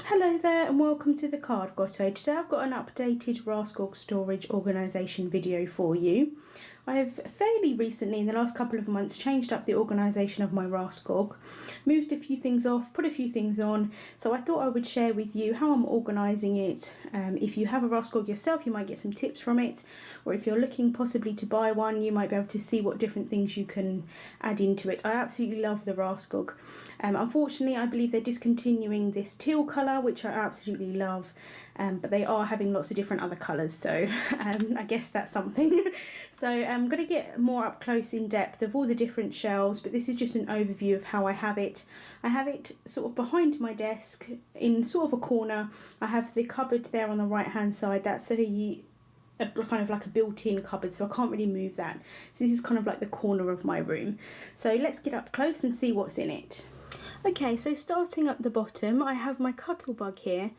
Hello there and welcome to the card Grotto. Today I've got an updated Raskog storage organisation video for you. I've fairly recently, in the last couple of months, changed up the organisation of my Raskog, moved a few things off, put a few things on, so I thought I would share with you how I'm organising it. If you have a Raskog yourself, you might get some tips from it, or if you're looking possibly to buy one, you might be able to see what different things you can add into it. I absolutely love the Raskog. Unfortunately, I believe they're discontinuing this teal colour, which I absolutely love, but they are having lots of different other colours, so I guess that's something. So I'm going to get more up close in depth of all the different shelves, but this is just an overview of how I have it. I have it sort of behind my desk in sort of a corner. I have the cupboard there on the right hand side. That's kind of like a built-in cupboard, so I can't really move that. So this is kind of like the corner of my room. So let's get up close and see what's in it. Okay, so starting at the bottom, I have my Cuttlebug here.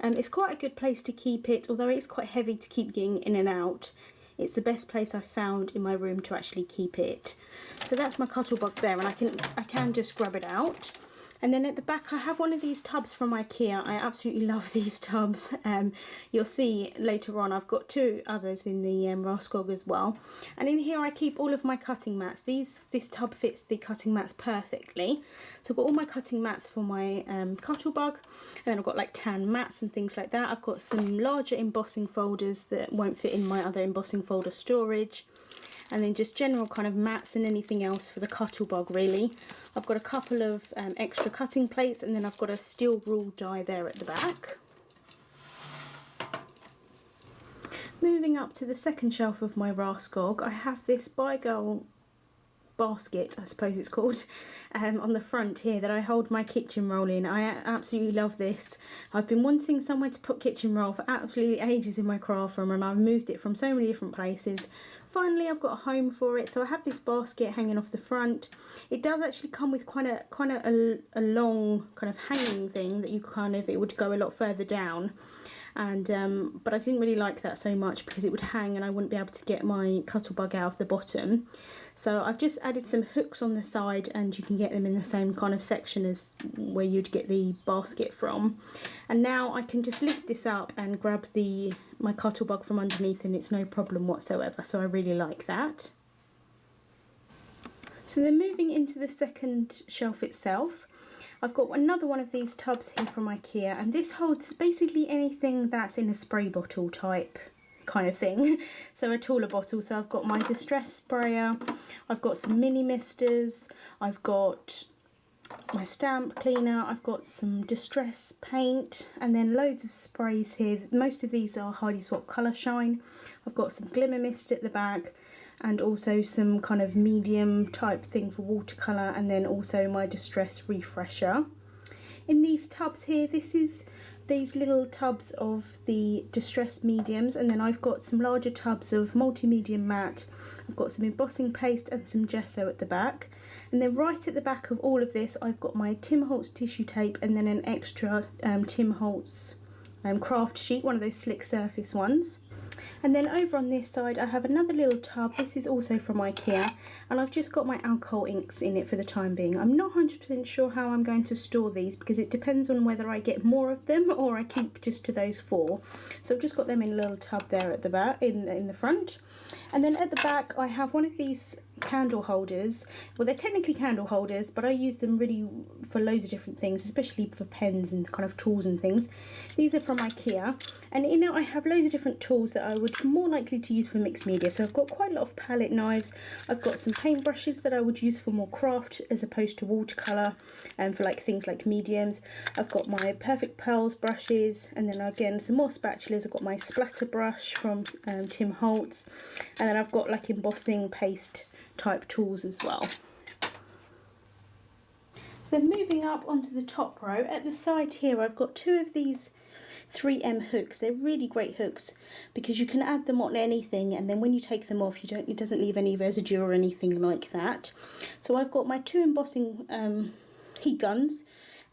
It's quite a good place to keep it, although it's quite heavy to keep getting in and out. It's the best place I've found in my room to actually keep it. So that's my Cuttlebug there, and I can just grab it out. And then at the back I have one of these tubs from IKEA. I absolutely love these tubs. You'll see later on I've got two others in the Raskog as well. And in here I keep all of my cutting mats. This tub fits the cutting mats perfectly. So I've got all my cutting mats for my Cuttlebug. And then I've got like tan mats and things like that. I've got some larger embossing folders that won't fit in my other embossing folder storage. And then just general kind of mats and anything else for the Cuttlebug really. I've got a couple of extra cutting plates, and then I've got a steel rule die there at the back. Moving up to the second shelf of my Raskog, I have this By Girl basket, I suppose it's called, on the front here that I hold my kitchen roll in. I absolutely love this. I've been wanting somewhere to put kitchen roll for absolutely ages in my craft room, and I've moved it from so many different places. Finally I've got a home for it, so I have this basket hanging off the front. It does actually come with quite a long kind of hanging thing that it would go a lot further down. And but I didn't really like that so much because it would hang and I wouldn't be able to get my Cuttlebug out of the bottom. So I've just added some hooks on the side, and you can get them in the same kind of section as where you'd get the basket from. And now I can just lift this up and grab my Cuttlebug from underneath, and it's no problem whatsoever, so I really like that. So then moving into the second shelf itself, I've got another one of these tubs here from IKEA, and this holds basically anything that's in a spray bottle type kind of thing. So a taller bottle. So I've got my distress sprayer, I've got some mini misters, I've got my stamp cleaner, I've got some distress paint, and then loads of sprays here. Most of these are Hardy Swap Colour Shine. I've got some glimmer mist at the back, and also some kind of medium type thing for watercolour, and then also my distress refresher. In these tubs here, this is these little tubs of the distress mediums, and then I've got some larger tubs of multi-medium matte. I've got some embossing paste and some gesso at the back, and then right at the back of all of this I've got my Tim Holtz tissue tape, and then an extra Tim Holtz craft sheet, one of those slick surface ones. And then over on this side I have another little tub. This is also from IKEA, and I've just got my alcohol inks in it for the time being. I'm not 100% sure how I'm going to store these, because it depends on whether I get more of them or I keep just to those four. So I've just got them in a little tub there at the back, in the front. And then at the back I have one of these candle holders. Well, they're technically candle holders, but I use them really for loads of different things, especially for pens and kind of tools and things. These are from IKEA, and in it I have loads of different tools that I would more likely to use for mixed media. So I've got quite a lot of palette knives, I've got some paint brushes that I would use for more craft as opposed to watercolour, and for like things like mediums. I've got my Perfect Pearls brushes, and then again some more spatulas. I've got my splatter brush from Tim Holtz, and then I've got like embossing paste type tools as well. Then moving up onto the top row, at the side here I've got two of these 3M hooks. They're really great hooks because you can add them on anything, and then when you take them off it doesn't leave any residue or anything like that. So I've got my two embossing heat guns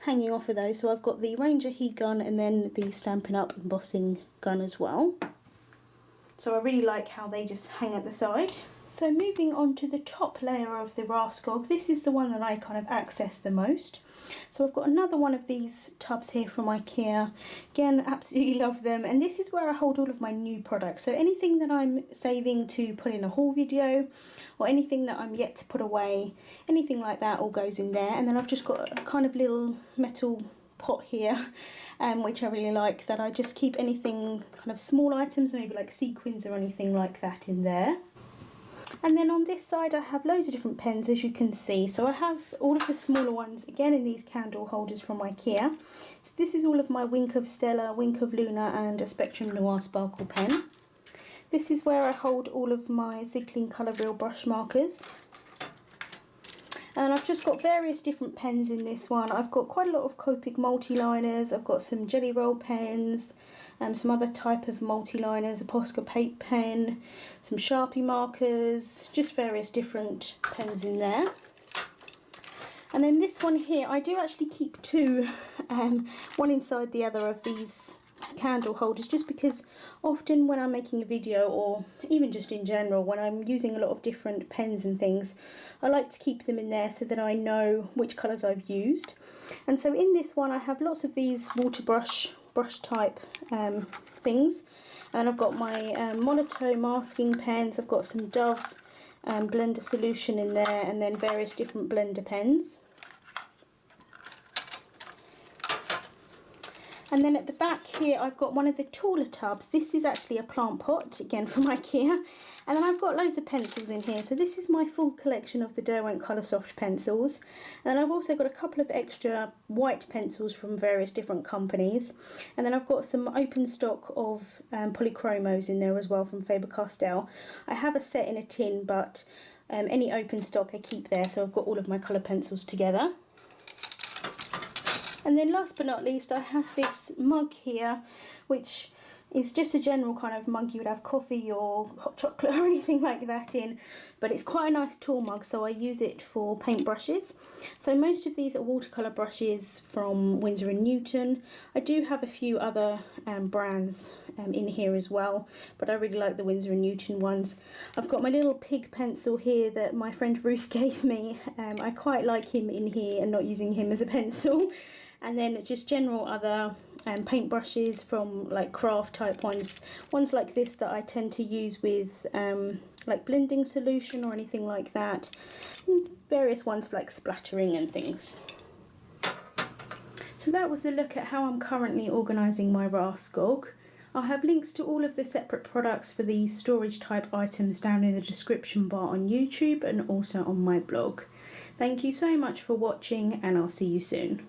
hanging off of those. So I've got the Ranger heat gun and then the Stampin' Up embossing gun as well. So I really like how they just hang at the side. So moving on to the top layer of the Raskog, this is the one that I kind of access the most. So I've got another one of these tubs here from IKEA. Again, absolutely love them. And this is where I hold all of my new products. So anything that I'm saving to put in a haul video, or anything that I'm yet to put away, anything like that all goes in there. And then I've just got a kind of little metal pot here, which I really like, that I just keep anything kind of small items, maybe like sequins or anything like that in there. And then on this side I have loads of different pens, as you can see. So I have all of the smaller ones again in these candle holders from IKEA. So this is all of my Wink of Stella, Wink of Luna and a Spectrum Noir Sparkle pen. This is where I hold all of my Ziegling Colour Real brush markers. And I've just got various different pens in this one. I've got quite a lot of Copic multi-liners, I've got some Jelly Roll pens, some other type of multi-liners, a Posca Paint pen, some Sharpie markers, just various different pens in there. And then this one here, I do actually keep two, one inside the other of these candle holders, just because often when I'm making a video, or even just in general when I'm using a lot of different pens and things, I like to keep them in there so that I know which colours I've used. And so in this one I have lots of these water brush type things, and I've got my Monoto masking pens, I've got some Dove blender solution in there, and then various different blender pens. And then at the back here I've got one of the taller tubs. This is actually a plant pot, again from IKEA. And then I've got loads of pencils in here. So this is my full collection of the Derwent Coloursoft pencils. And then I've also got a couple of extra white pencils from various different companies. And then I've got some open stock of polychromos in there as well from Faber-Castell. I have a set in a tin, but any open stock I keep there. So I've got all of my colour pencils together. And then last but not least, I have this mug here, which is just a general kind of mug you would have coffee or hot chocolate or anything like that in, but it's quite a nice tall mug, so I use it for paint brushes. So most of these are watercolour brushes from Winsor & Newton. I do have a few other brands in here as well, but I really like the Winsor & Newton ones. I've got my little pig pencil here that my friend Ruth gave me. I quite like him in here and not using him as a pencil. And then just general other paint brushes from like craft type ones like this that I tend to use with like blending solution or anything like that, and various ones for like splattering and things. So that was a look at how I'm currently organising my Raskog. I'll have links to all of the separate products for the storage type items down in the description bar on YouTube and also on my blog. Thank you so much for watching, and I'll see you soon.